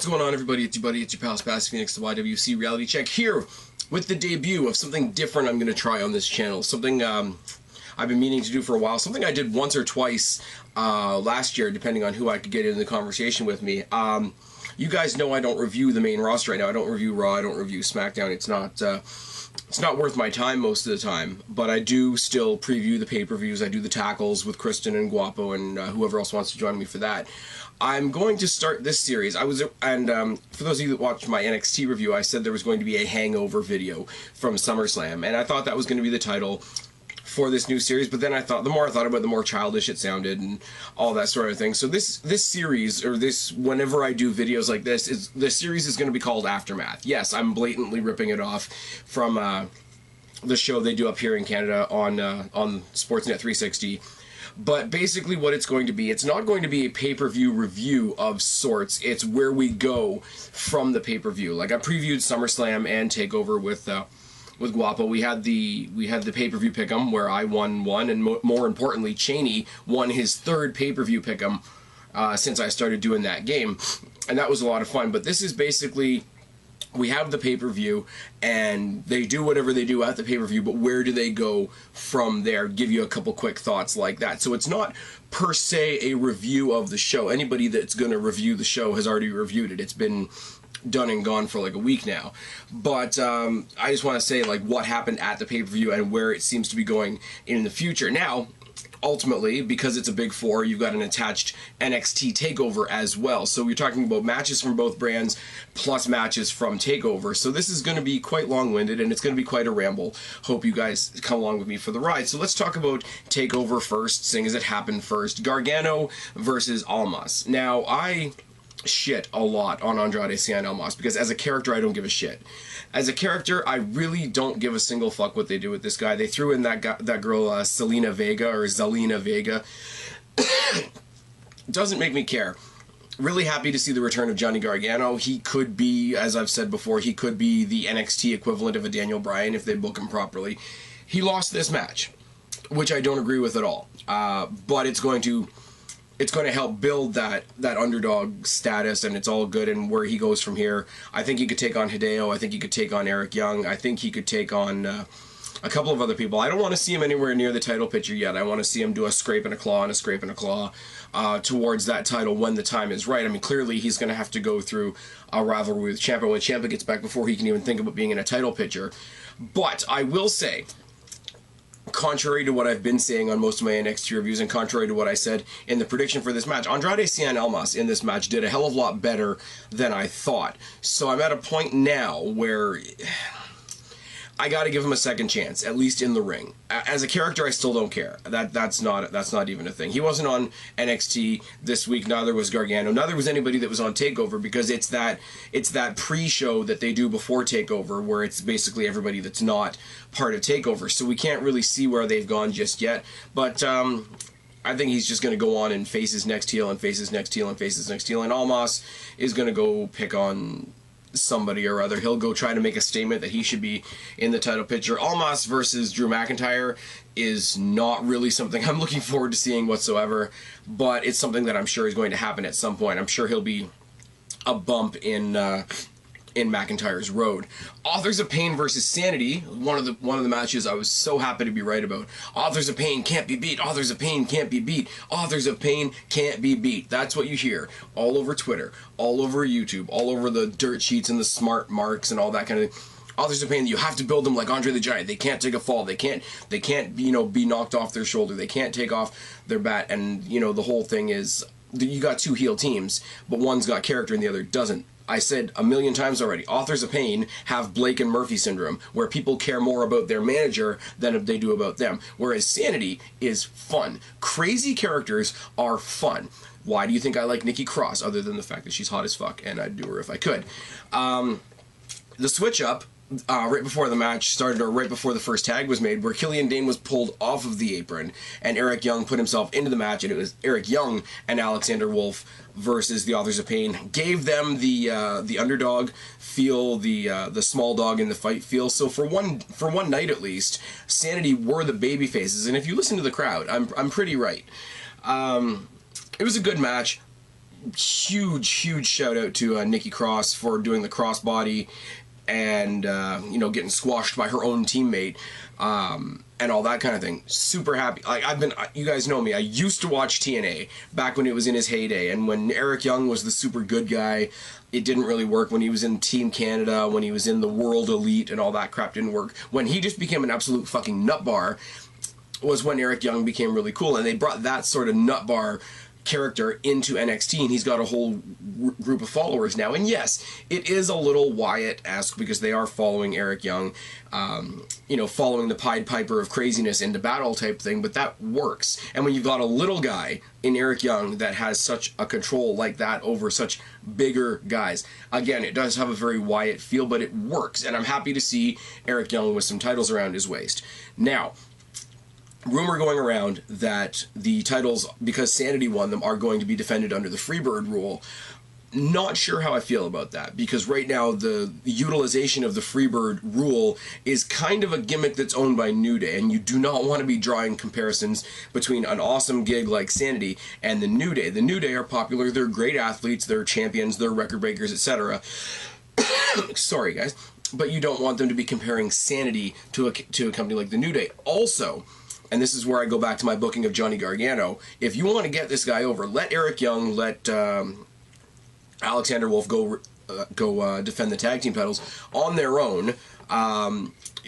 going on, everybody? It's your buddy, it's your pal Spaz Phoenix, the YWC Reality Check, here with the debut of something different I'm going to try on this channel. Something I've been meaning to do for a while. Something I did once or twice last year, depending on who I could get in the conversation with me. You guys know I don't review the main roster right now. I don't review Raw, I don't review SmackDown. It's not worth my time most of the time, but I do still preview the pay-per-views. I do the tackles with Kristen and Guapo and whoever else wants to join me for that. I'm going to start this series. For those of you that watched my NXT review, I said there was going to be a hangover video from SummerSlam, and I thought that was going to be the title for this new series, but then I thought, the more I thought about it, the more childish it sounded and all that sort of thing. So this series, or whenever I do videos like this, the series is going to be called Aftermath. Yes, I'm blatantly ripping it off from the show they do up here in Canada on Sportsnet 360. But basically what it's going to be, it's not going to be a pay-per-view review of sorts. It's where we go from the pay-per-view. Like, I previewed SummerSlam and Takeover with Guapo. We had the pay-per-view pick 'em where I won one, and more importantly, Cheney won his third pay-per-view pick 'em since I started doing that game, and that was a lot of fun. But this is basically, we have the pay-per-view, and they do whatever they do at the pay-per-view, but where do they go from there? Give you a couple quick thoughts like that. So it's not per se a review of the show. Anybody that's going to review the show has already reviewed it. It's been done and gone for like a week now. But I just want to say, like, what happened at the pay-per-view and where it seems to be going in the future. Now, ultimately, because it's a big four, you've got an attached NXT TakeOver as well. So we're talking about matches from both brands plus matches from TakeOver. So this is going to be quite long-winded, and it's going to be quite a ramble. Hope you guys come along with me for the ride. So let's talk about TakeOver first, seeing as it happened first. Gargano versus Almas. Now, I shit a lot on Andrade Cien Almas because as a character I don't give a shit. As a character, I really don't give a single fuck what they do with this guy. They threw in that girl Zelina Vega. Doesn't make me care. Really happy to see the return of Johnny Gargano. He could be, as I've said before, he could be the NXT equivalent of a Daniel Bryan if they book him properly. He lost this match, which I don't agree with at all. But it's going to help build that underdog status, and it's all good, and where he goes from here. I think he could take on Hideo. I think he could take on Eric Young. I think he could take on a couple of other people. I don't want to see him anywhere near the title picture yet. I want to see him do a scrape and a claw and a scrape and a claw towards that title when the time is right. I mean, clearly he's going to have to go through a rivalry with Ciampa when Ciampa gets back before he can even think about being in a title picture. But I will say, contrary to what I've been saying on most of my NXT reviews, and contrary to what I said in the prediction for this match, Andrade Cien Almas in this match did a hell of a lot better than I thought. So I'm at a point now where I got to give him a second chance, at least in the ring. As a character, I still don't care. That's not even a thing. He wasn't on NXT this week. Neither was Gargano. Neither was anybody that was on TakeOver, because it's that pre-show that they do before TakeOver, where it's basically everybody that's not part of TakeOver. So we can't really see where they've gone just yet. But I think he's just going to go on and face his next heel and face his next heel and face his next heel. And Almas is going to go pick on somebody or other. He'll go try to make a statement that he should be in the title picture. Almas versus Drew McIntyre is not really something I'm looking forward to seeing whatsoever, but it's something that I'm sure is going to happen at some point. I'm sure he'll be a bump in McIntyre's road. Authors of Pain versus Sanity, one of the matches I was so happy to be right about. Authors of Pain can't be beat. Authors of Pain can't be beat. Authors of Pain can't be beat. That's what you hear all over Twitter, all over YouTube, all over the dirt sheets and the smart marks and all that kind of thing. Authors of Pain, you have to build them like Andre the Giant. They can't take a fall. They can't be knocked off their shoulder. They can't take off their bat. And the whole thing is, you got two heel teams, but one's got character and the other doesn't. I said a million times already, Authors of Pain have Blake and Murphy syndrome, where people care more about their manager than they do about them. Whereas Sanity is fun. Crazy characters are fun. Why do you think I like Nikki Cross, other than the fact that she's hot as fuck, and I'd do her if I could? The switch up right before the match started, or right before the first tag was made, where Killian Dane was pulled off of the apron and Eric Young put himself into the match, and it was Eric Young and Alexander Wolf versus the Authors of Pain. Gave them the underdog feel, the small dog in the fight feel. So for one night at least, Sanity were the baby faces, and if you listen to the crowd, I'm pretty right. It was a good match. huge shout out to Nikki Cross for doing the crossbody and getting squashed by her own teammate, and all that kind of thing. Super happy. Like, you guys know me, I used to watch TNA back when it was in his heyday, and when Eric Young was the super good guy, it didn't really work. When he was in Team Canada, when he was in the World Elite and all that crap didn't work. When he just became an absolute fucking nutbar was when Eric Young became really cool, and they brought that sort of nutbar character into NXT, and he's got a whole group of followers now. And yes, it is a little Wyatt-esque because they are following Eric Young, following the Pied Piper of craziness into battle type thing, but that works. And when you've got a little guy in Eric Young that has such a control like that over such bigger guys, again, it does have a very Wyatt feel, but it works, and I'm happy to see Eric Young with some titles around his waist. Now, rumor going around that the titles, because Sanity won them, are going to be defended under the Freebird rule. Not sure how I feel about that, because right now the utilization of the Freebird rule is kind of a gimmick that's owned by New Day, and you do not want to be drawing comparisons between an awesome gig like Sanity and the New Day. The New Day are popular, they're great athletes, they're champions, they're record breakers, etc. Sorry guys, but you don't want them to be comparing Sanity to a company like the New Day. Also, and this is where I go back to my booking of Johnny Gargano, if you want to get this guy over, let Eric Young, let Alexander Wolf go defend the tag team titles on their own.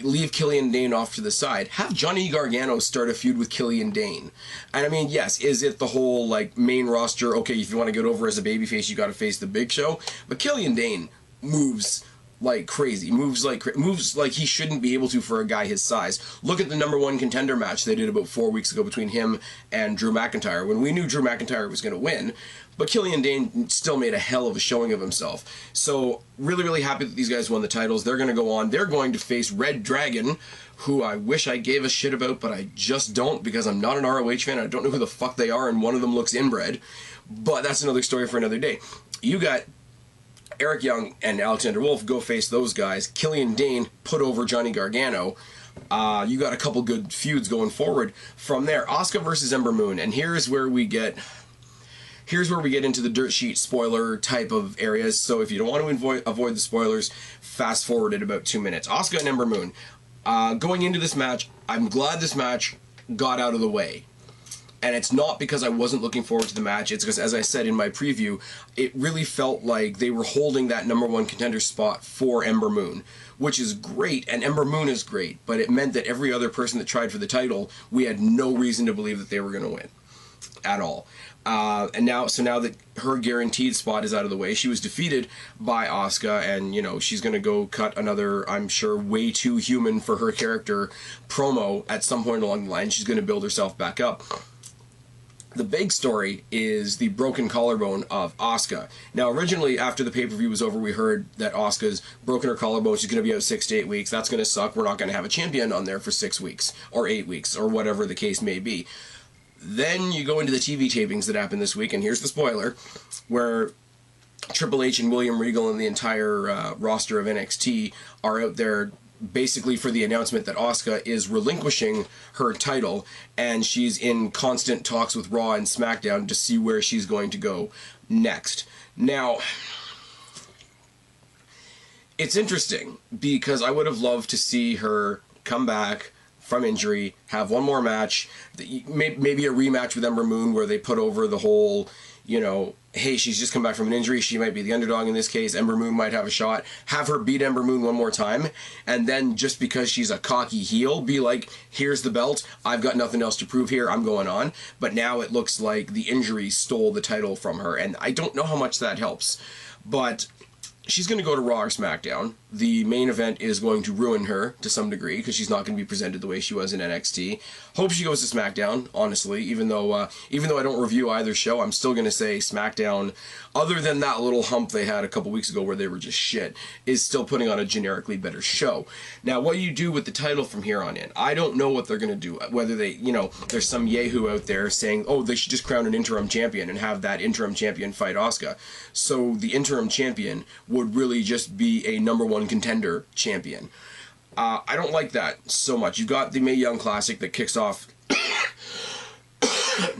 Leave Killian Dane off to the side. Have Johnny Gargano start a feud with Killian Dane. And I mean, yes, is it the whole like main roster, okay, if you want to get over as a babyface, you got to face the Big Show? But Killian Dane moves like crazy, moves like he shouldn't be able to for a guy his size. Look at the #1 contender match they did about 4 weeks ago between him and Drew McIntyre, when we knew Drew McIntyre was going to win, but Killian Dane still made a hell of a showing of himself. So really happy that these guys won the titles. They're going to go on. They're going to face Red Dragon, who I wish I gave a shit about, but I just don't, because I'm not an ROH fan. I don't know who the fuck they are, and one of them looks inbred. But that's another story for another day. You got Eric Young and Alexander Wolf go face those guys. Killian Dane put over Johnny Gargano. You got a couple good feuds going forward from there. Asuka versus Ember Moon, and here's where we get into the dirt sheet spoiler type of areas. So if you don't want to avoid the spoilers, fast forward it about 2 minutes. Asuka and Ember Moon. Going into this match, I'm glad this match got out of the way. And it's not because I wasn't looking forward to the match. It's because, as I said in my preview, it really felt like they were holding that #1 contender spot for Ember Moon, which is great, and Ember Moon is great, but it meant that every other person that tried for the title, we had no reason to believe that they were going to win at all. And now that her guaranteed spot is out of the way, she was defeated by Asuka, and she's going to go cut another, I'm sure, way too human for her character promo at some point along the line. She's going to build herself back up. The big story is the broken collarbone of Asuka. Now, originally, after the pay-per-view was over, we heard that Asuka's broken her collarbone. She's going to be out 6 to 8 weeks. That's going to suck. We're not going to have a champion on there for 6 weeks or 8 weeks or whatever the case may be. Then you go into the TV tapings that happened this week, and here's the spoiler, where Triple H and William Regal and the entire roster of NXT are out there basically for the announcement that Asuka is relinquishing her title, and she's in constant talks with Raw and SmackDown to see where she's going to go next. Now, it's interesting, because I would have loved to see her come back from injury, have one more match, maybe a rematch with Ember Moon where they put over the whole, hey, she's just come back from an injury, she might be the underdog in this case, Ember Moon might have a shot, have her beat Ember Moon one more time, and then just because she's a cocky heel, be like, here's the belt, I've got nothing else to prove here, I'm going on. But now it looks like the injury stole the title from her, and I don't know how much that helps. But she's going to go to Raw or SmackDown. The main event is going to ruin her to some degree, because she's not going to be presented the way she was in NXT. Hope she goes to SmackDown, honestly, even though I don't review either show, I'm still going to say SmackDown, other than that little hump they had a couple weeks ago where they were just shit, is still putting on a generically better show. Now, what do you do with the title from here on in? I don't know what they're going to do. Whether they, there's some yahoo out there saying, oh, they should just crown an interim champion and have that interim champion fight Asuka. So the interim champion would really just be a #1 contender champion. I don't like that so much. You've got the Mae Young Classic that kicks off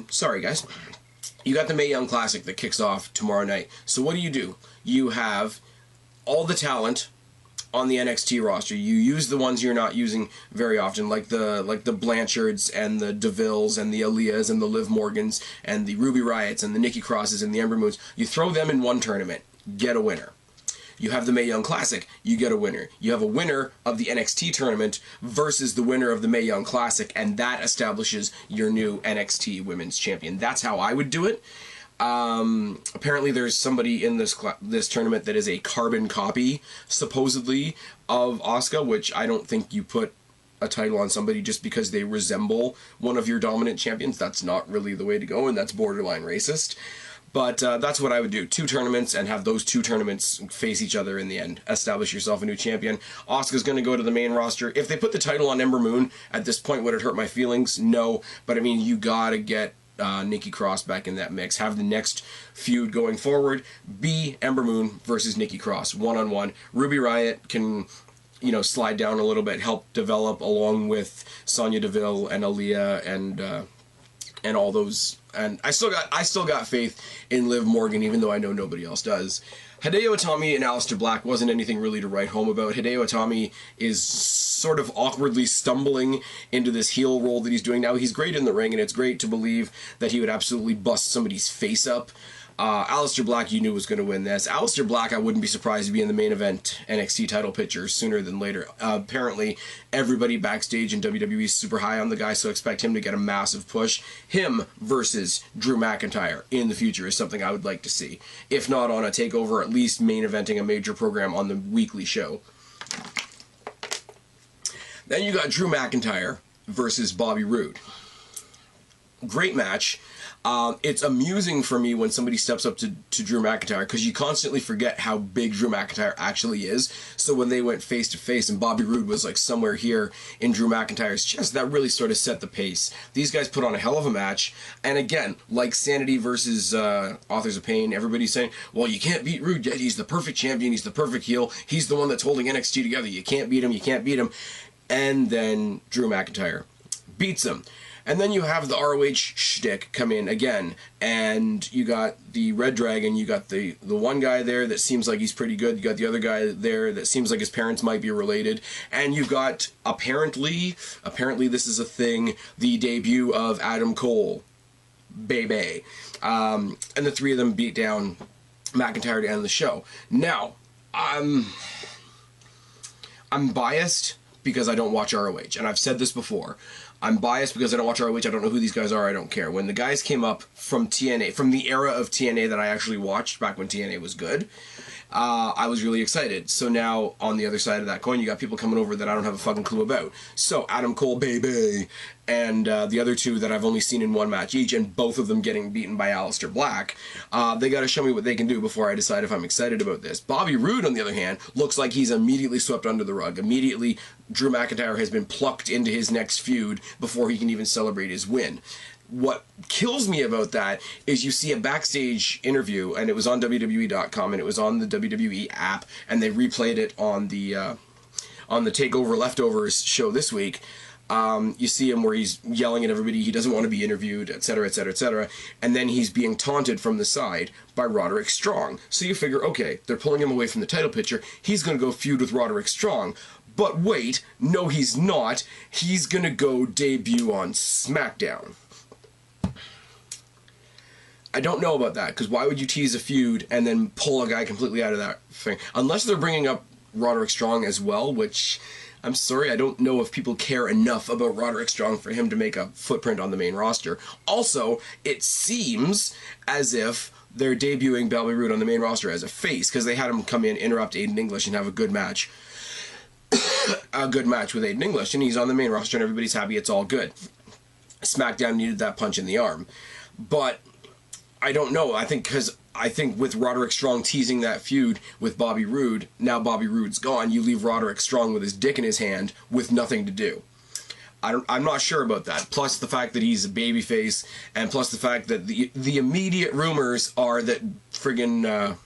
sorry guys, you got the Mae Young Classic that kicks off tomorrow night. So what do? You have all the talent on the NXT roster. You use the ones you're not using very often, like the Blanchards and the DeVilles and the Aaliyahs and the Liv Morgans and the Ruby Riots and the Nikki Crosses and the Ember Moons. You throw them in one tournament, get a winner. You have the Mae Young Classic, you get a winner. You have a winner of the NXT tournament versus the winner of the Mae Young Classic, and that establishes your new NXT Women's Champion. That's how I would do it. Apparently there's somebody in this tournament that is a carbon copy, supposedly, of Asuka, which I don't think you put a title on somebody just because they resemble one of your dominant champions. That's not really the way to go, and that's borderline racist. But that's what I would do. 2 tournaments and have those 2 tournaments face each other in the end. Establish yourself a new champion. Asuka's going to go to the main roster. If they put the title on Ember Moon, at this point, would it hurt my feelings? No. But I mean, you got to get Nikki Cross back in that mix. Have the next feud going forward be Ember Moon versus Nikki Cross, one-on-one. Ruby Riott can, you know, slide down a little bit, help develop along with Sonya Deville and Aaliyah and all those. And I still got faith in Liv Morgan, even though I know nobody else does. Hideo Itami and Aleister Black wasn't anything really to write home about. Hideo Itami is sort of awkwardly stumbling into this heel role that he's doing now. He's great in the ring, and it's great to believe that he would absolutely bust somebody's face up. Aleister Black, you knew was going to win this. Aleister Black, I wouldn't be surprised to be in the main event NXT title picture sooner than later. Apparently, everybody backstage in WWE is super high on the guy, so expect him to get a massive push. Him versus Drew McIntyre in the future is something I would like to see. If not on a takeover, at least main eventing a major program on the weekly show. Then you got Drew McIntyre versus Bobby Roode. Great match. It's amusing for me when somebody steps up to Drew McIntyre, because you constantly forget how big Drew McIntyre actually is. So when they went face to face and Bobby Roode was like somewhere here in Drew McIntyre's chest, that really sort of set the pace. These guys put on a hell of a match, and again, like Sanity versus Authors of Pain, everybody's saying, well, you can't beat Roode yet, he's the perfect champion, he's the perfect heel, he's the one that's holding NXT together, you can't beat him. And then Drew McIntyre beats him. And then you have the ROH shtick come in again, and you got the Red Dragon, you got the one guy there that seems like he's pretty good, you got the other guy there that seems like his parents might be related, and you've got, apparently this is a thing, the debut of Adam Cole, baby. And the 3 of them beat down McIntyre to end the show. Now, I'm biased because I don't watch ROH, and I've said this before. I'm biased because I don't watch ROH, I don't know who these guys are, I don't care. When the guys came up from TNA, from the era of TNA that I actually watched back when TNA was good, I was really excited. So now, on the other side of that coin, you got people coming over that I don't have a fucking clue about. So, Adam Cole, baby, and the other 2 that I've only seen in 1 match each, and both of them getting beaten by Aleister Black, they gotta show me what they can do before I decide if I'm excited about this. Bobby Roode, on the other hand, looks like he's immediately swept under the rug. Immediately, Drew McIntyre has been plucked into his next feud before he can even celebrate his win. What kills me about that is you see a backstage interview, and it was on WWE.com, and it was on the WWE app, and they replayed it on the Takeover Leftovers show this week. You see him where he's yelling at everybody, he doesn't want to be interviewed, etc., etc., etc., and then he's being taunted from the side by Roderick Strong. So you figure, okay, they're pulling him away from the title picture, he's going to go feud with Roderick Strong. But wait, no he's not, he's going to go debut on SmackDown. I don't know about that, because why would you tease a feud and then pull a guy completely out of that thing? Unless they're bringing up Roderick Strong as well, which, I'm sorry, I don't know if people care enough about Roderick Strong for him to make a footprint on the main roster. Also, it seems as if they're debuting Bobby Roode on the main roster as a face, because they had him come in, interrupt Aiden English, and have a good match. A good match with Aiden English, and he's on the main roster, and everybody's happy, it's all good. SmackDown needed that punch in the arm. But I don't know. I think with Roderick Strong teasing that feud with Bobby Roode, now Bobby Roode's gone, you leave Roderick Strong with his dick in his hand with nothing to do. I'm not sure about that. Plus the fact that he's a babyface, and plus the fact that the immediate rumors are that friggin'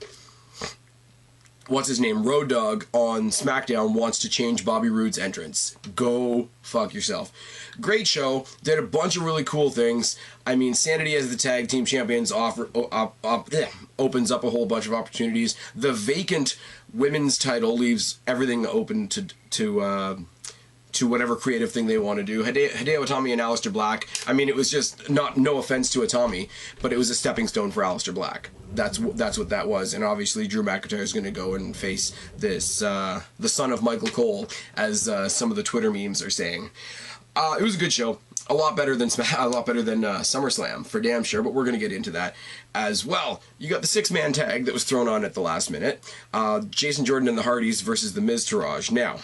what's his name, Road Dogg on SmackDown wants to change Bobby Roode's entrance. Go fuck yourself. Great show. Did a bunch of really cool things. I mean, Sanity as the tag team champions opens up a whole bunch of opportunities. The vacant women's title leaves everything open to whatever creative thing they want to do. Hideo Itami and Aleister Black. I mean, it was just no offense to Itami, but it was a stepping stone for Aleister Black. That's what that was. And obviously, Drew McIntyre is going to go and face this the son of Michael Cole, as some of the Twitter memes are saying. It was a good show. A lot better than SummerSlam, for damn sure, but we're going to get into that as well. You got the 6-man tag that was thrown on at the last minute. Jason Jordan and the Hardys versus the Miz Taraj. Now,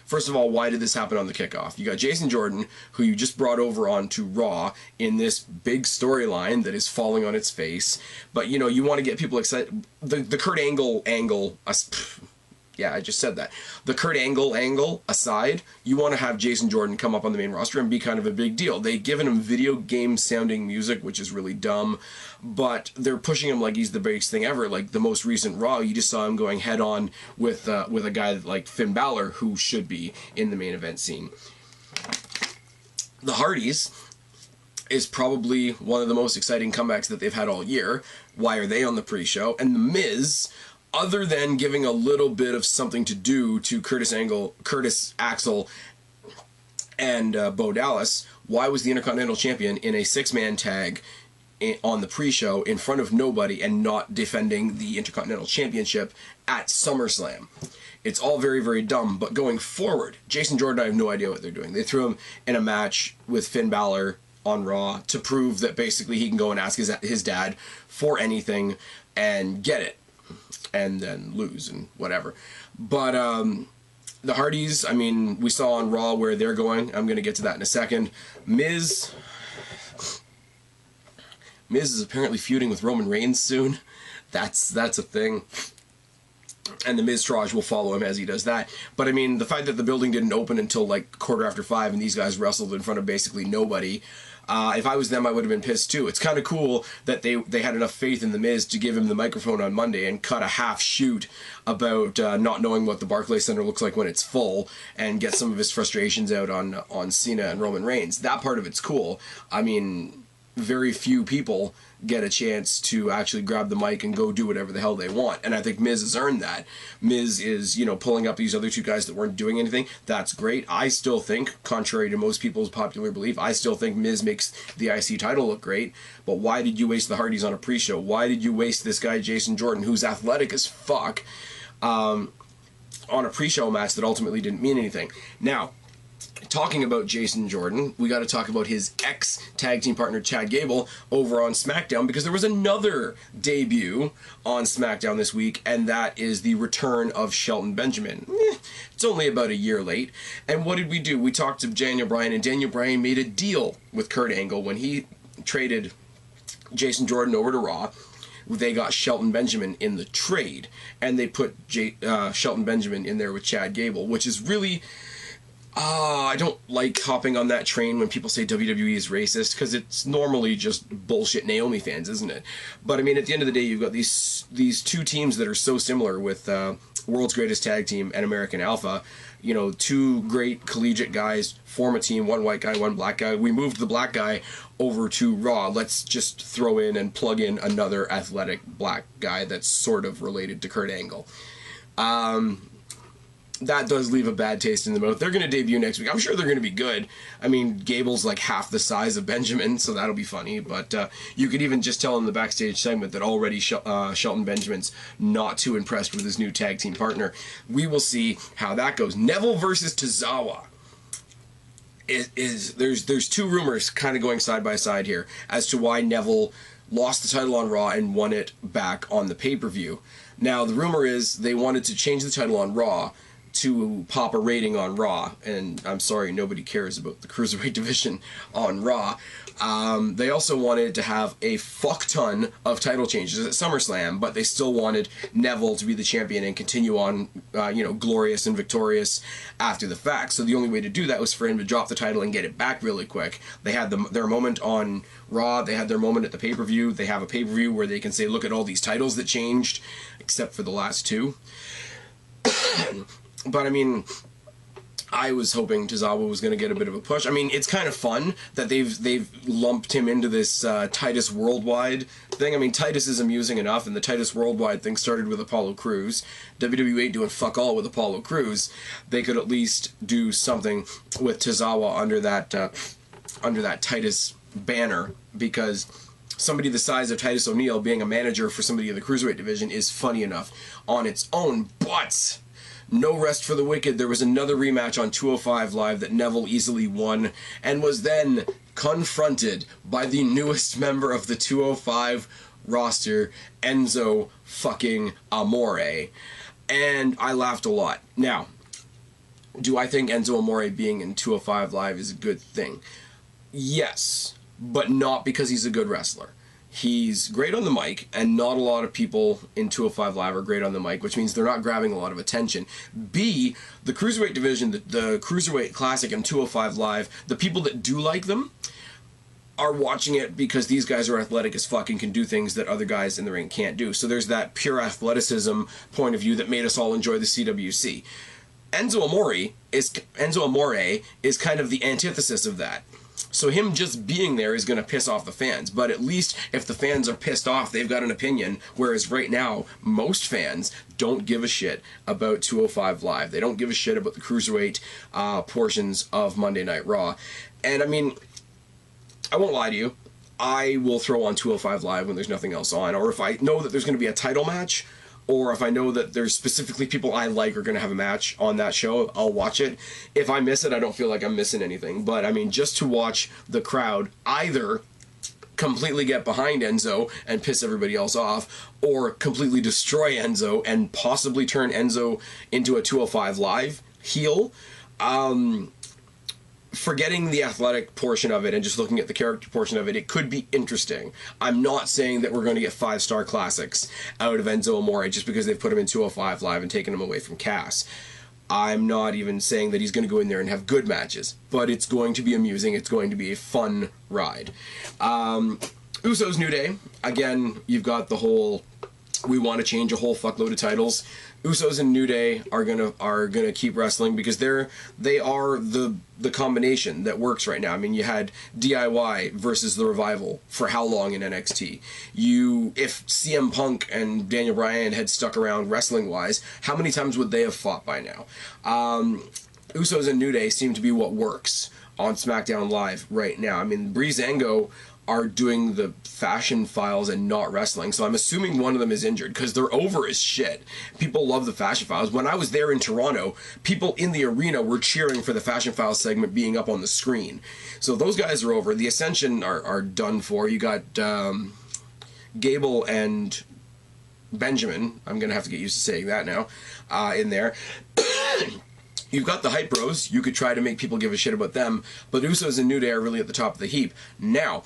first of all, why did this happen on the kickoff? You got Jason Jordan, who you just brought over onto Raw in this big storyline that is falling on its face. But, you know, you want to get people excited. The Kurt Angle yeah, I just said that. The Kurt Angle aside, you want to have Jason Jordan come up on the main roster and be kind of a big deal. They've given him video game sounding music, which is really dumb, but they're pushing him like he's the biggest thing ever. Like the most recent Raw, you just saw him going head on with a guy like Finn Balor, who should be in the main event scene. The Hardys is probably one of the most exciting comebacks that they've had all year. Why are they on the pre-show? And The Miz, other than giving a little bit of something to do to Curtis Axel, and Bo Dallas, why was the Intercontinental Champion in a 6-man tag on the pre-show in front of nobody and not defending the Intercontinental Championship at SummerSlam? It's all very, very dumb, but going forward, Jason Jordan, I have no idea what they're doing. They threw him in a match with Finn Balor on Raw to prove that basically he can go and ask his dad for anything and get it, and then lose and whatever. But the Hardys, I mean, we saw on Raw where they're going. I'm going to get to that in a second. Miz is apparently feuding with Roman Reigns soon. That's a thing. And the Miz Taraj will follow him as he does that. But I mean, the fact that the building didn't open until like 5:15 and these guys wrestled in front of basically nobody. If I was them, I would have been pissed too. It's kind of cool that they had enough faith in The Miz to give him the microphone on Monday and cut a half shoot about not knowing what the Barclays Center looks like when it's full, and get some of his frustrations out on Cena and Roman Reigns. That part of it's cool. I mean, very few people get a chance to actually grab the mic and go do whatever the hell they want. And I think Miz has earned that. Miz is, you know, pulling up these other two guys that weren't doing anything. That's great. I still think, contrary to most people's popular belief, I still think Miz makes the IC title look great. But why did you waste the Hardys on a pre-show? Why did you waste this guy, Jason Jordan, who's athletic as fuck, on a pre-show match that ultimately didn't mean anything? Now, talking about Jason Jordan, we got to talk about his ex-tag team partner Chad Gable over on SmackDown, because there was another debut on SmackDown this week, and that is the return of Shelton Benjamin. It's only about a year late. And what did we do? We talked to Daniel Bryan, and Daniel Bryan made a deal with Kurt Angle when he traded Jason Jordan over to Raw. They got Shelton Benjamin in the trade, and they put Shelton Benjamin in there with Chad Gable, which is really... I don't like hopping on that train when people say WWE is racist, because it's normally just bullshit Naomi fans, isn't it? But I mean, at the end of the day, you've got these two teams that are so similar with World's Greatest Tag Team and American Alpha. You know, two great collegiate guys form a team, one white guy, one black guy. We moved the black guy over to Raw. Let's just throw in and plug in another athletic black guy that's sort of related to Kurt Angle. That does leave a bad taste in the mouth. They're going to debut next week. I'm sure they're going to be good. I mean, Gable's like half the size of Benjamin, so that'll be funny. But you could even just tell in the backstage segment that already Shelton Benjamin's not too impressed with his new tag team partner. We will see how that goes. Neville versus Tozawa. There's two rumors kind of going side by side here as to why Neville lost the title on Raw and won it back on the pay-per-view. Now, the rumor is they wanted to change the title on Raw to pop a rating on Raw, and I'm sorry, nobody cares about the Cruiserweight division on Raw. They also wanted to have a fuck ton of title changes at SummerSlam, but they still wanted Neville to be the champion and continue on, glorious and victorious after the fact. So the only way to do that was for him to drop the title and get it back really quick. They had their moment on Raw, they had their moment at the pay-per-view, they have a pay-per-view where they can say, look at all these titles that changed, except for the last two. But I mean, I was hoping Tozawa was going to get a bit of a push. I mean, it's kind of fun that they've lumped him into this Titus Worldwide thing. I mean, Titus is amusing enough, and the Titus Worldwide thing started with Apollo Crews. WWE ain't doing fuck all with Apollo Crews. They could at least do something with Tozawa under that Titus banner, because somebody the size of Titus O'Neil being a manager for somebody in the Cruiserweight division is funny enough on its own. But no rest for the wicked. There was another rematch on 205 Live that Neville easily won, and was then confronted by the newest member of the 205 roster, Enzo fucking Amore. And I laughed a lot. Now, do I think Enzo Amore being in 205 Live is a good thing? Yes, but not because he's a good wrestler. He's great on the mic, and not a lot of people in 205 Live are great on the mic, which means they're not grabbing a lot of attention. B, the Cruiserweight division, the Cruiserweight Classic and 205 Live, the people that do like them are watching it because these guys are athletic as fuck and can do things that other guys in the ring can't do. So there's that pure athleticism point of view that made us all enjoy the CWC. Enzo Amore is kind of the antithesis of that. So him just being there is going to piss off the fans. But at least if the fans are pissed off, they've got an opinion. Whereas right now, most fans don't give a shit about 205 Live. They don't give a shit about the Cruiserweight portions of Monday Night Raw. And I mean, I won't lie to you. I will throw on 205 Live when there's nothing else on. Or if I know that there's going to be a title match, or if I know that there's specifically people I like are going to have a match on that show, I'll watch it. If I miss it, I don't feel like I'm missing anything. But, I mean, just to watch the crowd either completely get behind Enzo and piss everybody else off, or completely destroy Enzo and possibly turn Enzo into a 205 Live heel, forgetting the athletic portion of it and just looking at the character portion of it, it could be interesting. I'm not saying that we're going to get 5-star classics out of Enzo Amore just because they've put him in 205 Live and taken him away from Cass. I'm not even saying that he's going to go in there and have good matches, but it's going to be amusing. It's going to be a fun ride. Usos New Day. Again, you've got the whole, we want to change a whole fuckload of titles. Usos and New Day are gonna keep wrestling because they are the combination that works right now. I mean, you had DIY versus the Revival for how long in NXT? If CM Punk and Daniel Bryan had stuck around wrestling wise, how many times would they have fought by now? Usos and New Day seem to be what works on SmackDown Live right now. I mean, Breezango are doing the fashion files and not wrestling, so I'm assuming one of them is injured because they're over as shit. People love the fashion files. When I was there in Toronto, people in the arena were cheering for the fashion files segment being up on the screen. So those guys are over. The Ascension are done for. You got Gable and Benjamin, I'm gonna have to get used to saying that now, in there. You've got the Hype Bros. You could try to make people give a shit about them, but Usos and New Day are really at the top of the heap. Now,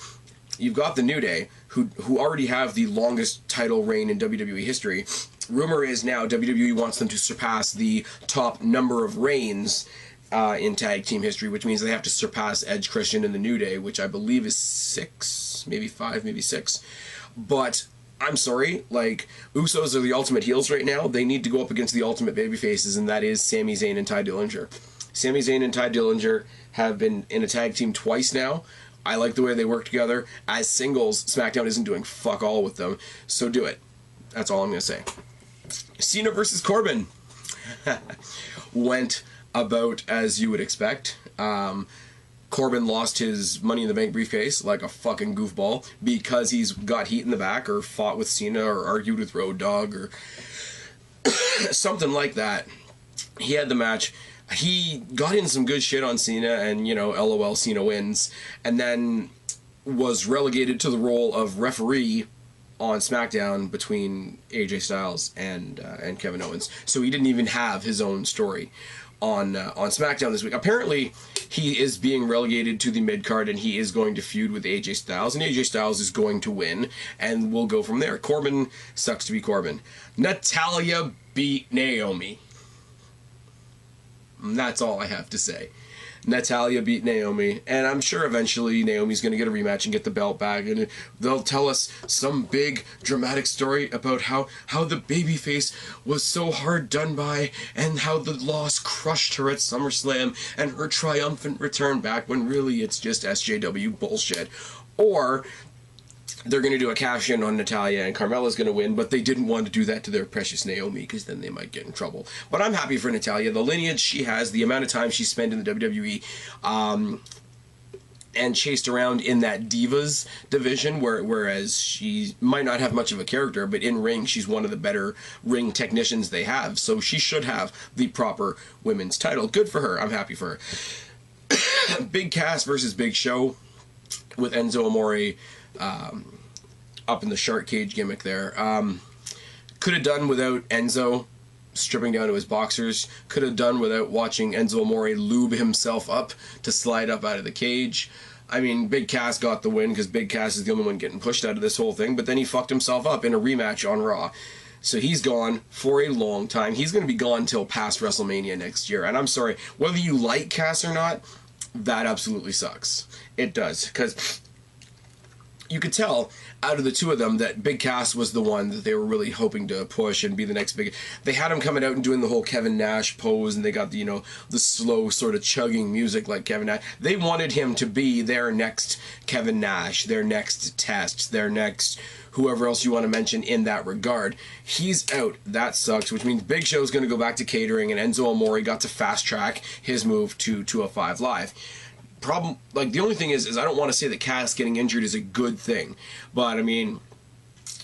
you've got the New Day, who already have the longest title reign in WWE history. Rumor is now WWE wants them to surpass the top number of reigns in tag team history, which means they have to surpass Edge, Christian, and the New Day, which I believe is 6, maybe 5, maybe 6. But I'm sorry, like, Usos are the ultimate heels right now. They need to go up against the ultimate babyfaces, and that is Sami Zayn and Ty Dillinger. Sami Zayn and Ty Dillinger have been in a tag team twice now. I like the way they work together. As singles, SmackDown isn't doing fuck all with them, so do it. That's all I'm going to say. Cena versus Corbin went about as you would expect. Corbin lost his Money in the Bank briefcase like a fucking goofball because he's got heat in the back or fought with Cena or argued with Road Dogg or something like that. He had the match. He got in some good shit on Cena and, LOL, Cena wins. And then was relegated to the role of referee on SmackDown between AJ Styles and Kevin Owens. So he didn't even have his own story on SmackDown this week. Apparently, he is being relegated to the mid-card, and he is going to feud with AJ Styles, and AJ Styles is going to win, and we'll go from there. Corbin sucks to be Corbin. Natalya beat Naomi. And that's all I have to say. Natalya beat Naomi, and I'm sure eventually Naomi's going to get a rematch and get the belt back, and they'll tell us some big dramatic story about how the babyface was so hard done by, and how the loss crushed her at SummerSlam, and her triumphant return back, when really it's just SJW bullshit. Or they're going to do a cash-in on Natalya, and Carmella's going to win, but they didn't want to do that to their precious Naomi, because then they might get in trouble. But I'm happy for Natalya. The lineage she has, the amount of time she spent in the WWE, and chased around in that Divas division, whereas she might not have much of a character, but in ring, she's one of the better ring technicians they have. So she should have the proper women's title. Good for her. I'm happy for her. Big Cass versus Big Show with Enzo Amore up in the shark cage gimmick there. Could have done without Enzo stripping down to his boxers. Could have done without watching Enzo Amore lube himself up to slide up out of the cage. I mean, Big Cass got the win because Big Cass is the only one getting pushed out of this whole thing, but then he fucked himself up in a rematch on Raw. So he's gone for a long time. He's going to be gone till past WrestleMania next year. And I'm sorry, whether you like Cass or not, that absolutely sucks. It does, because you could tell out of the two of them that Big Cass was the one that they were really hoping to push and be the next big. They had him coming out and doing the whole Kevin Nash pose, and they got the, the slow sort of chugging music like Kevin Nash. They wanted him to be their next Kevin Nash, their next Test, their next whoever else you want to mention in that regard. He's out. That sucks, which means Big Show's going to go back to catering, and Enzo Amore got to fast track his move to 205 Live. Problem, like, the only thing is I don't want to say that Cass getting injured is a good thing, but I mean,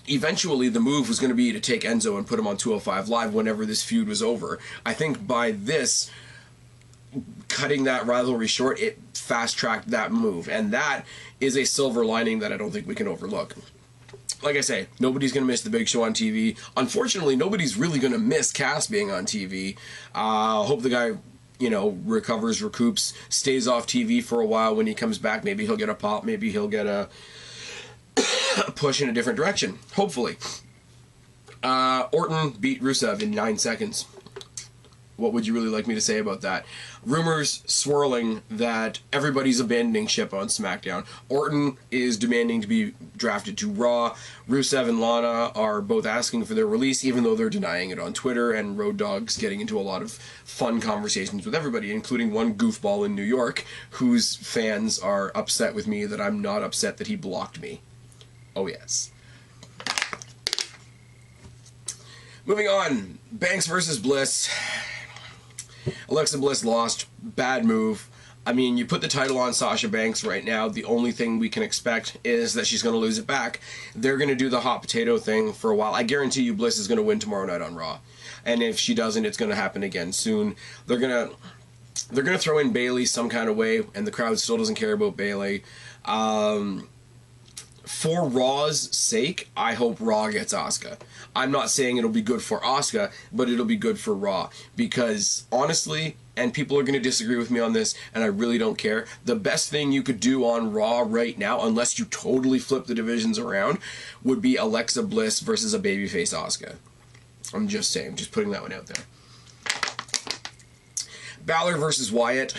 eventually the move was going to be to take Enzo and put him on 205 Live whenever this feud was over. I think by this cutting that rivalry short, it fast-tracked that move, and that is a silver lining that I don't think we can overlook. Like I say, nobody's going to miss the Big Show on TV. Unfortunately, nobody's really going to miss Cass being on TV. Hope the guy, recovers, recoups, stays off TV for a while. When he comes back, maybe he'll get a pop, maybe he'll get a push in a different direction. Hopefully. Orton beat Rusev in 9 seconds. What would you really like me to say about that? Rumors swirling that everybody's abandoning ship on SmackDown. Orton is demanding to be drafted to Raw. Rusev and Lana are both asking for their release, even though they're denying it on Twitter, and Road Dogg's getting into a lot of fun conversations with everybody, including one goofball in New York, whose fans are upset with me that I'm not upset that he blocked me. Oh yes. Moving on. Banks versus Bliss. Alexa Bliss lost. Bad move. I mean, you put the title on Sasha Banks right now. The only thing we can expect is that she's going to lose it back. They're going to do the hot potato thing for a while. I guarantee you Bliss is going to win tomorrow night on Raw. And if she doesn't, it's going to happen again soon. They're going to throw in Bayley some kind of way, and the crowd still doesn't care about Bayley. For Raw's sake, I hope Raw gets Asuka. I'm not saying it'll be good for Asuka, but it'll be good for Raw. Because, honestly, and people are going to disagree with me on this, and I really don't care, the best thing you could do on Raw right now, unless you totally flip the divisions around, would be Alexa Bliss versus a babyface Asuka. I'm just saying, just putting that one out there. Balor versus Wyatt.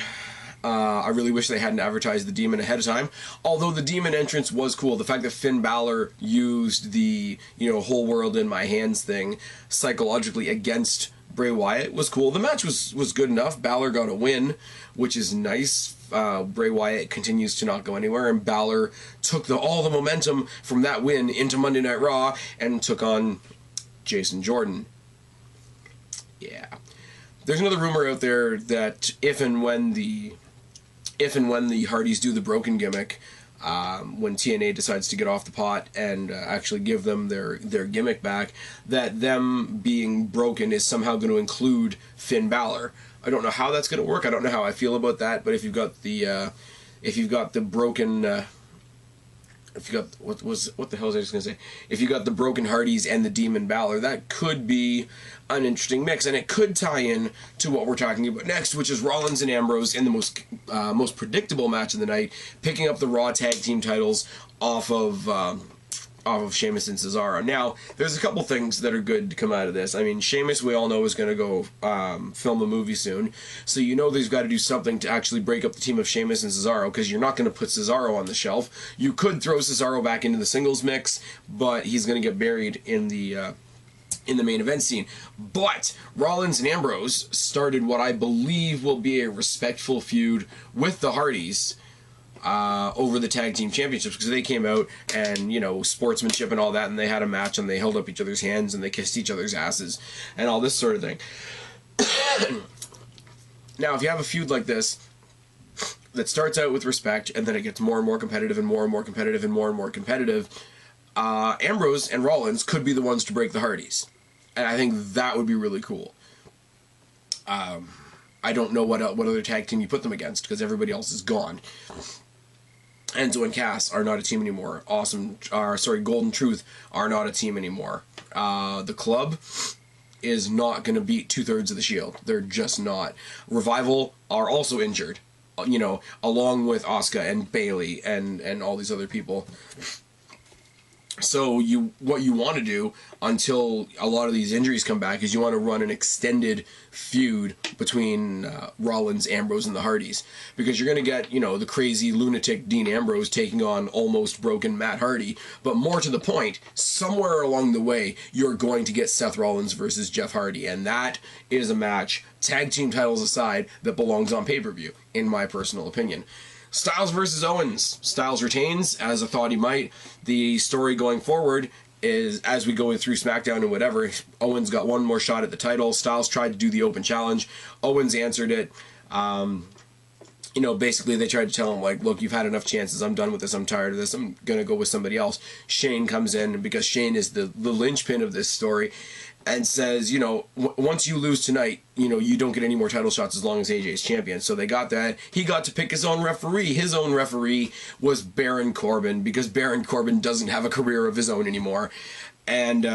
I really wish they hadn't advertised the Demon ahead of time. Although the Demon entrance was cool. The fact that Finn Balor used the, whole world in my hands thing psychologically against Bray Wyatt was cool. The match was good enough. Balor got a win, which is nice. Bray Wyatt continues to not go anywhere, and Balor took all the momentum from that win into Monday Night Raw and took on Jason Jordan. Yeah. There's another rumor out there that if and when the Hardys do the broken gimmick, when TNA decides to get off the pot and actually give them their gimmick back, that them being broken is somehow going to include Finn Balor. I don't know how that's going to work. I don't know how I feel about that. But if you've got the broken if you got what the hell was I just gonna say? If you got the Broken Hardys and the Demon Balor, that could be an interesting mix, and it could tie in to what we're talking about next, which is Rollins and Ambrose in the most predictable match of the night, picking up the Raw Tag Team titles off of Sheamus and Cesaro. Now, there's a couple things that are good to come out of this. I mean, Sheamus, we all know, is going to go film a movie soon, so you know they've got to do something to actually break up the team of Sheamus and Cesaro, because you're not going to put Cesaro on the shelf. You could throw Cesaro back into the singles mix, but he's going to get buried in the main event scene. But Rollins and Ambrose started what I believe will be a respectful feud with the Hardys over the tag team championships, because they came out and, you know, sportsmanship and all that, and they had a match and they held up each other's hands and they kissed each other's asses and all this sort of thing. Now, if you have a feud like this that starts out with respect and then it gets more and more competitive and more and more competitive and more and more competitive, Ambrose and Rollins could be the ones to break the Hardys, and I think that would be really cool. I don't know what other tag team you put them against, because everybody else is gone. Enzo and Cass are not a team anymore. Golden Truth are not a team anymore. The Club is not going to beat 2/3 of the Shield. They're just not. Revival are also injured, you know, along with Asuka and Bayley and all these other people. So what you want to do until a lot of these injuries come back is you want to run an extended feud between Rollins, Ambrose, and the Hardys, because you're going to get, you know, the crazy lunatic Dean Ambrose taking on almost broken Matt Hardy, but more to the point, somewhere along the way you're going to get Seth Rollins versus Jeff Hardy, and that is a match, tag team titles aside, that belongs on pay-per-view, in my personal opinion. Styles versus Owens. Styles retains, as I thought he might. The story going forward is, as we go through SmackDown and whatever, Owens got one more shot at the title. Styles tried to do the open challenge. Owens answered it. You know, basically they tried to tell him, like, look, you've had enough chances. I'm done with this. I'm tired of this. I'm going to go with somebody else. Shane comes in, because Shane is the linchpin of this story, and says, you know, once you lose tonight, you know, you don't get any more title shots as long as AJ's champion. So they got that. He got to pick his own referee. His own referee was Baron Corbin, because Baron Corbin doesn't have a career of his own anymore. And,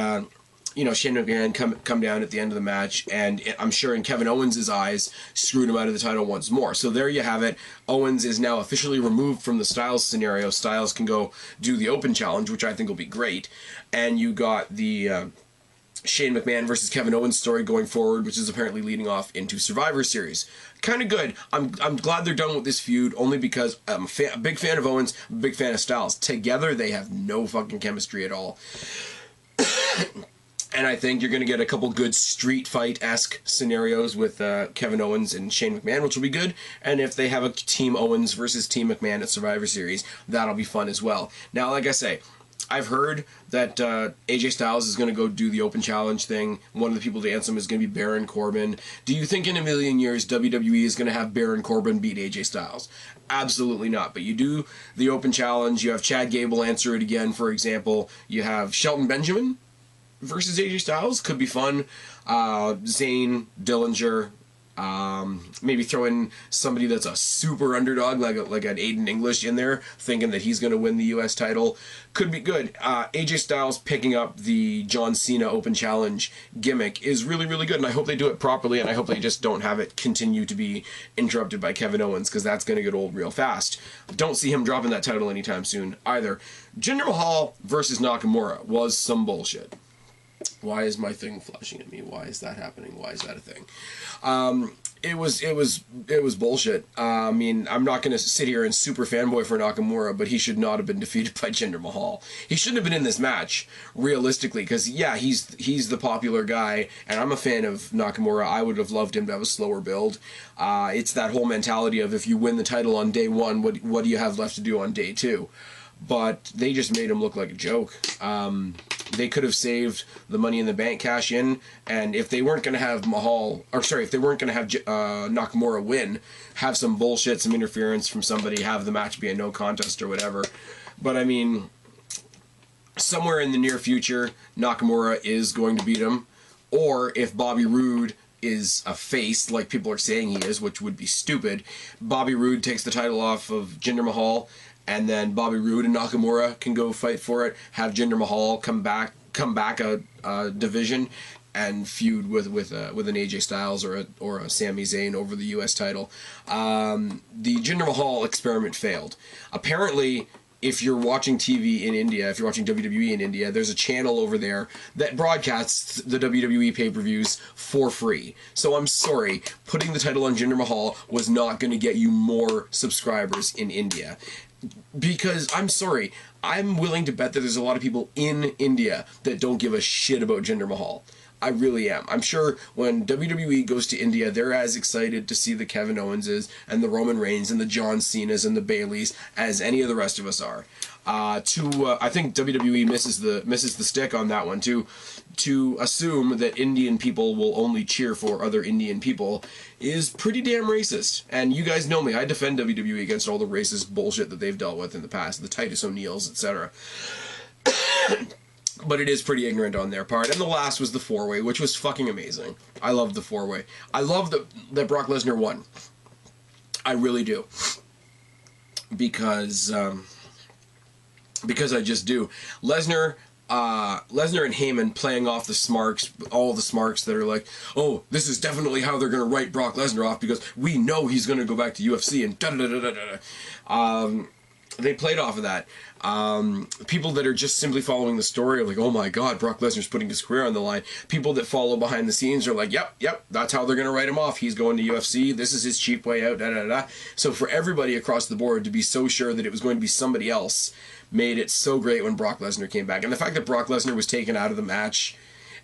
you know, Shane McMahon come down at the end of the match, and I'm sure in Kevin Owens' eyes, screwed him out of the title once more. So there you have it. Owens is now officially removed from the Styles scenario. Styles can go do the open challenge, which I think will be great. And you got the Shane McMahon versus Kevin Owens story going forward, which is apparently leading off into Survivor Series. Kind of good. I'm glad they're done with this feud, only because I'm a big fan of Owens, big fan of Styles. Together, they have no fucking chemistry at all. And I think you're going to get a couple good street fight-esque scenarios with Kevin Owens and Shane McMahon, which will be good. And if they have a Team Owens versus Team McMahon at Survivor Series, that'll be fun as well. Now, like I say, I've heard that AJ Styles is going to go do the open challenge thing. One of the people to answer him is going to be Baron Corbin. Do you think in a million years WWE is going to have Baron Corbin beat AJ Styles? Absolutely not. But you do the open challenge. You have Chad Gable answer it again, for example. You have Shelton Benjamin versus AJ Styles. Could be fun. Zayn, Dillinger. Maybe throw in somebody that's a super underdog, like an Aiden English in there, thinking that he's going to win the U.S. title. Could be good. AJ Styles picking up the John Cena Open Challenge gimmick is really, really good, and I hope they do it properly, and I hope they just don't have it continue to be interrupted by Kevin Owens, because that's going to get old real fast. Don't see him dropping that title anytime soon, either. Jinder Mahal versus Nakamura was some bullshit. Why is my thing flashing at me? Why is that happening? Why is that a thing? It was bullshit. I mean, I'm not going to sit here and super fanboy for Nakamura, but he should not have been defeated by Jinder Mahal. He shouldn't have been in this match, realistically, because, yeah, he's the popular guy, and I'm a fan of Nakamura. I would have loved him to have a slower build. It's that whole mentality of, if you win the title on day one, what do you have left to do on day two? But they just made him look like a joke. They could have saved the Money in the Bank cash in, and if they weren't going to have if they weren't going to have Nakamura win, have some bullshit, some interference from somebody, have the match be a no contest or whatever. But I mean, somewhere in the near future, Nakamura is going to beat him, or if Bobby Roode is a face, like people are saying he is, which would be stupid, Bobby Roode takes the title off of Jinder Mahal, and then Bobby Roode and Nakamura can go fight for it. Have Jinder Mahal come back a division and feud with an AJ Styles or a Sami Zayn over the U.S. title. The Jinder Mahal experiment failed. Apparently, if you're watching TV in India, if you're watching WWE in India, there's a channel over there that broadcasts the WWE pay-per-views for free. So I'm sorry, putting the title on Jinder Mahal was not going to get you more subscribers in India. Because, I'm sorry, I'm willing to bet that there's a lot of people in India that don't give a shit about Jinder Mahal. I really am. I'm sure when WWE goes to India, they're as excited to see the Kevin Owenses and the Roman Reigns and the John Cenas and the Baileys as any of the rest of us are. I think WWE misses the stick on that one too. To assume that Indian people will only cheer for other Indian people is pretty damn racist. And you guys know me. I defend WWE against all the racist bullshit that they've dealt with in the past, the Titus O'Neills, etc. But it is pretty ignorant on their part. And the last was the 4-way, which was fucking amazing. I loved the 4-way. I love that Brock Lesnar won. I really do. Because I just do. Lesnar and Heyman playing off the smarks, all the smarks that are like, oh, this is definitely how they're going to write Brock Lesnar off because we know he's going to go back to UFC and da-da-da-da-da-da. They played off of that. People that are just simply following the story of like, oh my god, Brock Lesnar's putting his career on the line. People that follow behind the scenes are like, yep, that's how they're going to write him off. He's going to UFC. This is his cheap way out, da-da-da-da. So for everybody across the board to be so sure that it was going to be somebody else made it so great when Brock Lesnar came back. And the fact that Brock Lesnar was taken out of the match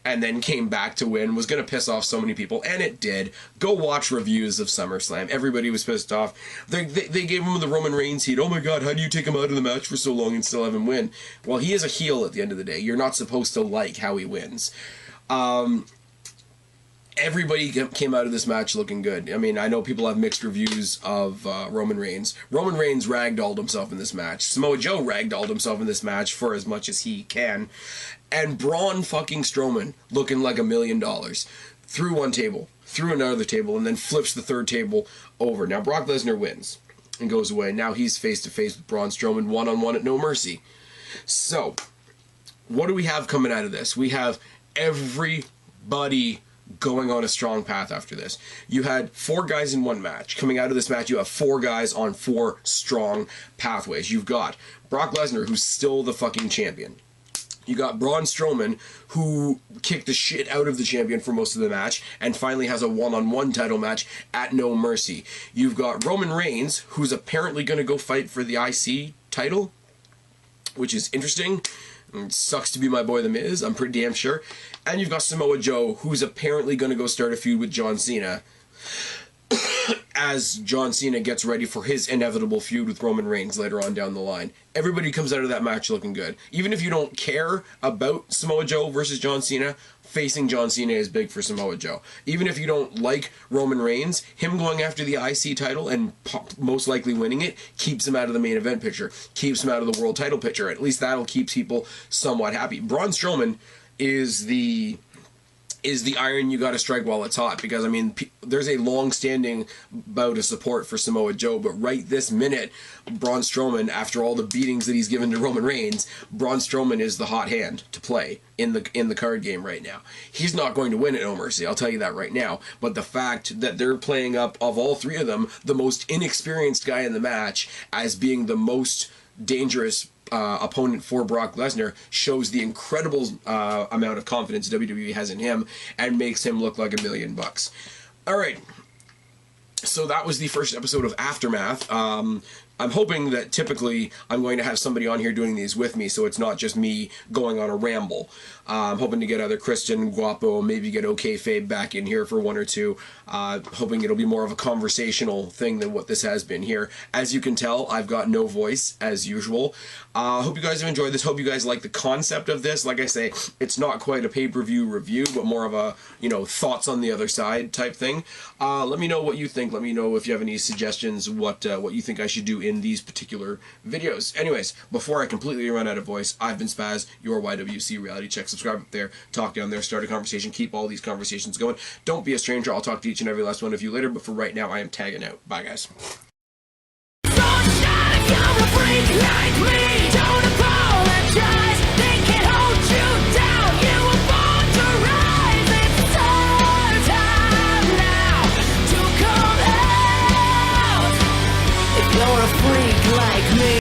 and then came back to win was going to piss off so many people, and it did. Go watch reviews of SummerSlam. Everybody was pissed off. They gave him the Roman Reigns heat. Oh my god, how do you take him out of the match for so long and still have him win? Well, he is a heel at the end of the day. You're not supposed to like how he wins. Everybody came out of this match looking good. I mean, I know people have mixed reviews of Roman Reigns. Roman Reigns ragdolled himself in this match. Samoa Joe ragdolled himself in this match for as much as he can. And Braun fucking Strowman, looking like $1 million, through one table, through another table, and then flips the third table over. Now, Brock Lesnar wins and goes away. Now he's face-to-face with Braun Strowman, one-on-one at No Mercy. So, what do we have coming out of this? We have everybody going on a strong path after this. You had 4 guys in one match. Coming out of this match, you have 4 guys on 4 strong pathways. You've got Brock Lesnar, who's still the fucking champion. You got Braun Strowman, who kicked the shit out of the champion for most of the match, and finally has a one-on-one title match at No Mercy. You've got Roman Reigns, who's apparently going to go fight for the IC title, which is interesting. It sucks to be my boy The Miz, I'm pretty damn sure. And you've got Samoa Joe, who's apparently going to go start a feud with John Cena as John Cena gets ready for his inevitable feud with Roman Reigns later on down the line. Everybody comes out of that match looking good. Even if you don't care about Samoa Joe versus John Cena, facing John Cena is big for Samoa Joe. Even if you don't like Roman Reigns, him going after the IC title and most likely winning it keeps him out of the main event picture, keeps him out of the world title picture. At least that'll keep people somewhat happy. Braun Strowman is the iron you got to strike while it's hot, because I mean there's a long-standing bout of support for Samoa Joe, but right this minute, Braun Strowman, after all the beatings that he's given to Roman Reigns, Braun Strowman is the hot hand to play in the card game right now. He's not going to win at No Mercy, I'll tell you that right now, but the fact that they're playing up, of all 3 of them, the most inexperienced guy in the match as being the most dangerous opponent for Brock Lesnar shows the incredible amount of confidence WWE has in him and makes him look like $1 million. Alright, so that was the first episode of Aftermath. I'm hoping that typically I'm going to have somebody on here doing these with me, so it's not just me going on a ramble. I'm hoping to get either Kristen, Guapo, maybe get OK Fabe back in here for 1 or 2. Hoping it'll be more of a conversational thing than what this has been here. As you can tell, I've got no voice, as usual. Hope you guys have enjoyed this. Hope you guys like the concept of this. Like I say, it's not quite a pay-per-view review, but more of a, thoughts on the other side type thing. Let me know what you think. Let me know if you have any suggestions, what you think I should do in these particular videos. Anyways, before I completely run out of voice, I've been Spaz, your YWC Reality Check. Subscribe up there, talk down there, start a conversation, keep all these conversations going. Don't be a stranger. I'll talk to each and every last one of you later, but for right now, I am tagging out. Bye, guys. freak like me.